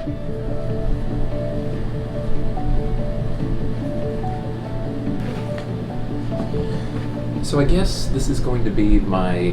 So I guess this is going to be my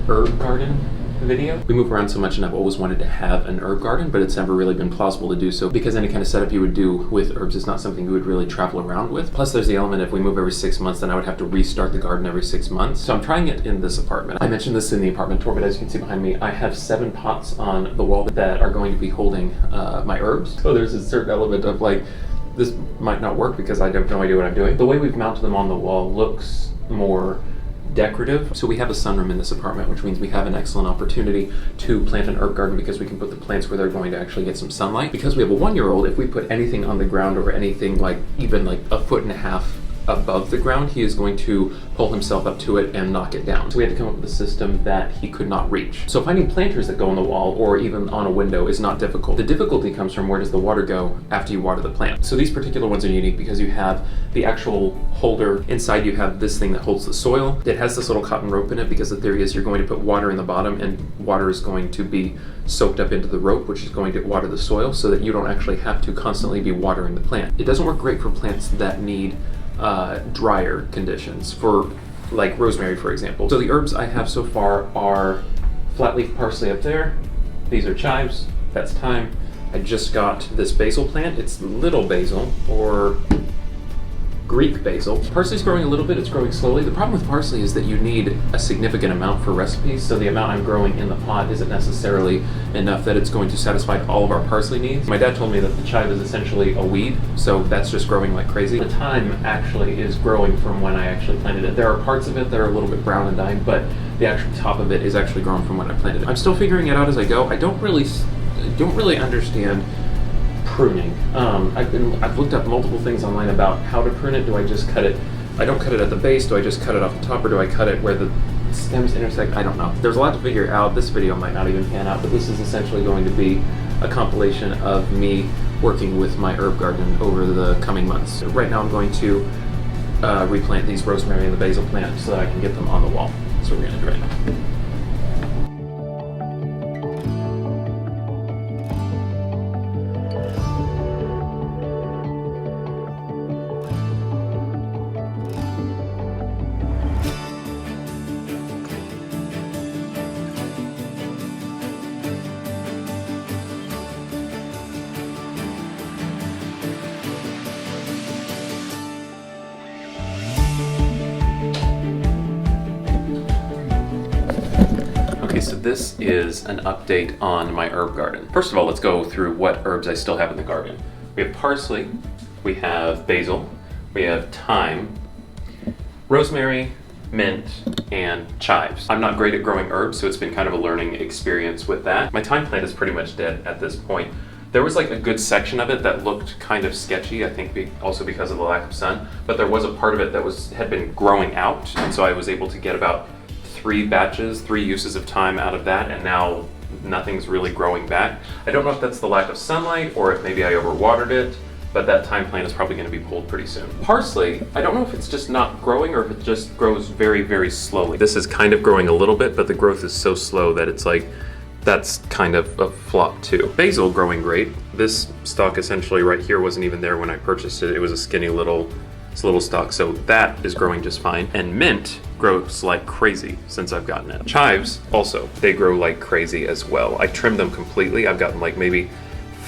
herb garden video. We move around so much and I've always wanted to have an herb garden, but it's never really been plausible to do so because any kind of setup you would do with herbs is not something you would really travel around with. Plus there's the element if we move every 6 months, then I would have to restart the garden every 6 months. So I'm trying it in this apartment. I mentioned this in the apartment tour, but as you can see behind me, I have 7 pots on the wall that are going to be holding my herbs. So there's a certain element of like, this might not work because I have no idea what I'm doing. The way we've mounted them on the wall looks more decorative. So we have a sunroom in this apartment, which means we have an excellent opportunity to plant an herb garden because we can put the plants where they're going to actually get some sunlight. Because we have a 1-year-old, if we put anything on the ground or anything like even like 1.5 feet above the ground, he is going to pull himself up to it and knock it down. So we had to come up with a system that he could not reach. So finding planters that go on the wall or even on a window is not difficult. The difficulty comes from where does the water go after you water the plant. So these particular ones are unique because you have the actual holder. Inside you have this thing that holds the soil. It has this little cotton rope in it because the theory is you're going to put water in the bottom and water is going to be soaked up into the rope, which is going to water the soil so that you don't actually have to constantly be watering the plant. It doesn't work great for plants that need drier conditions, for like rosemary, for example. So the herbs I have so far are flat leaf parsley up there. These are chives, that's thyme. I just got this basil plant. It's little basil, or Greek basil. Parsley's growing a little bit, it's growing slowly. The problem with parsley is that you need a significant amount for recipes, so the amount I'm growing in the pot isn't necessarily enough that it's going to satisfy all of our parsley needs. My dad told me that the chive is essentially a weed, so that's just growing like crazy. The thyme actually is growing from when I actually planted it. There are parts of it that are a little bit brown and dying, but the actual top of it is actually growing from when I planted it. I'm still figuring it out as I go. I don't really understand pruning. I've looked up multiple things online about how to prune it. Do I just cut it? I don't cut it at the base. Do I just cut it off the top, or do I cut it where the stems intersect? I don't know. There's a lot to figure out. This video might not even pan out, but this is essentially going to be a compilation of me working with my herb garden over the coming months. Right now I'm going to replant these rosemary and the basil plants so that I can get them on the wall. So we're gonna do right now. So this is an update on my herb garden. First of all, let's go through what herbs I still have in the garden. We have parsley, we have basil, we have thyme, rosemary, mint, and chives. I'm not great at growing herbs, so it's been kind of a learning experience with that. My thyme plant is pretty much dead at this point. There was like a good section of it that looked kind of sketchy, I think also because of the lack of sun, but there was a part of it that had been growing out, and so I was able to get about 3 uses of thyme out of that, and now nothing's really growing back. I don't know if that's the lack of sunlight or if maybe I overwatered it, but that thyme plant is probably going to be pulled pretty soon. Parsley, I don't know if it's just not growing or if it just grows very, very slowly. This is kind of growing a little bit, but the growth is so slow that it's like, that's kind of a flop too. Basil growing great. This stalk essentially right here wasn't even there when I purchased it. It was a skinny little stalk, so that is growing just fine. And mint grows like crazy since I've gotten it. Chives also, they grow like crazy as well. I trimmed them completely. I've gotten like maybe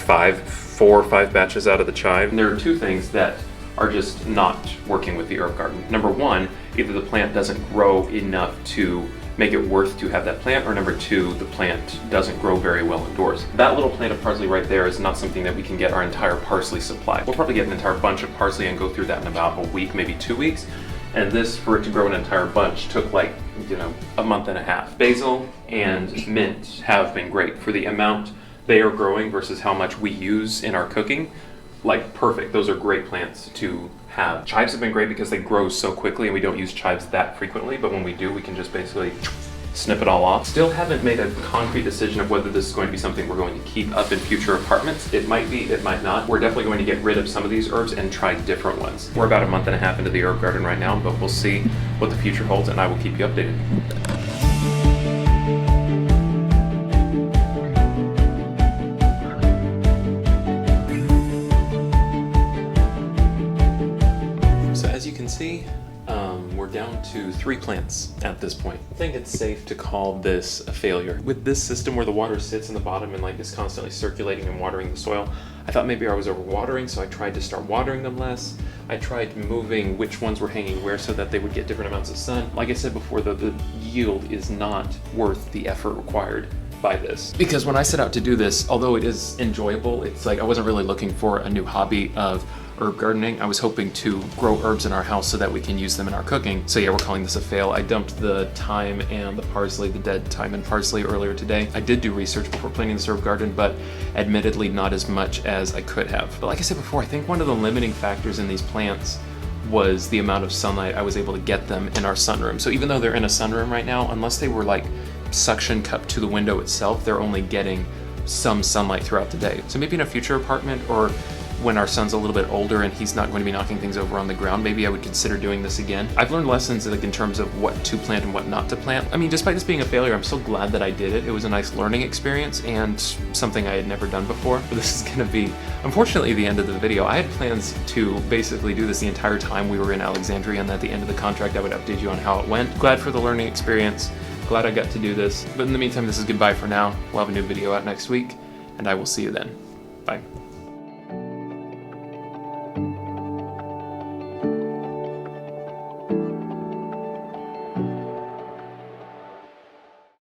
4 or 5 batches out of the chive. And there are 2 things that are just not working with the herb garden. Number 1, either the plant doesn't grow enough to make it worth to have that plant, or number 2, the plant doesn't grow very well indoors. That little plant of parsley right there is not something that we can get our entire parsley supply. We'll probably get an entire bunch of parsley and go through that in about a week, maybe 2 weeks. And this, for it to grow an entire bunch, took like, a month and a half. Basil and mint have been great for the amount they are growing versus how much we use in our cooking. Like perfect, those are great plants to have. Chives have been great because they grow so quickly and we don't use chives that frequently, but when we do, we can just basically snip it all off. Still haven't made a concrete decision of whether this is going to be something we're going to keep up in future apartments. It might be, it might not. We're definitely going to get rid of some of these herbs and try different ones. We're about a month and a half into the herb garden right now, but we'll see what the future holds and I will keep you updated. to 3 plants at this point. I think it's safe to call this a failure. With this system where the water sits in the bottom and like is constantly circulating and watering the soil, I thought maybe I was overwatering, so I tried to start watering them less. I tried moving which ones were hanging where so that they would get different amounts of sun. Like I said before, the yield is not worth the effort required by this. Because when I set out to do this, although it is enjoyable, it's like I wasn't really looking for a new hobby of herb gardening. I was hoping to grow herbs in our house so that we can use them in our cooking. So yeah, we're calling this a fail. I dumped the thyme and the parsley, the dead thyme and parsley earlier today. I did do research before planting this herb garden, but admittedly not as much as I could have. But like I said before, I think one of the limiting factors in these plants was the amount of sunlight I was able to get them in our sunroom. So even though they're in a sunroom right now, unless they were like suction cupped to the window itself, they're only getting some sunlight throughout the day. So maybe in a future apartment, or when our son's a little bit older and he's not going to be knocking things over on the ground, maybe I would consider doing this again. I've learned lessons like in terms of what to plant and what not to plant. I mean, despite this being a failure, I'm so glad that I did it. It was a nice learning experience and something I had never done before. But this is gonna be, unfortunately, the end of the video. I had plans to basically do this the entire time we were in Alexandria, and at the end of the contract, I would update you on how it went. Glad for the learning experience. Glad I got to do this. But in the meantime, this is goodbye for now. We'll have a new video out next week, and I will see you then. Bye.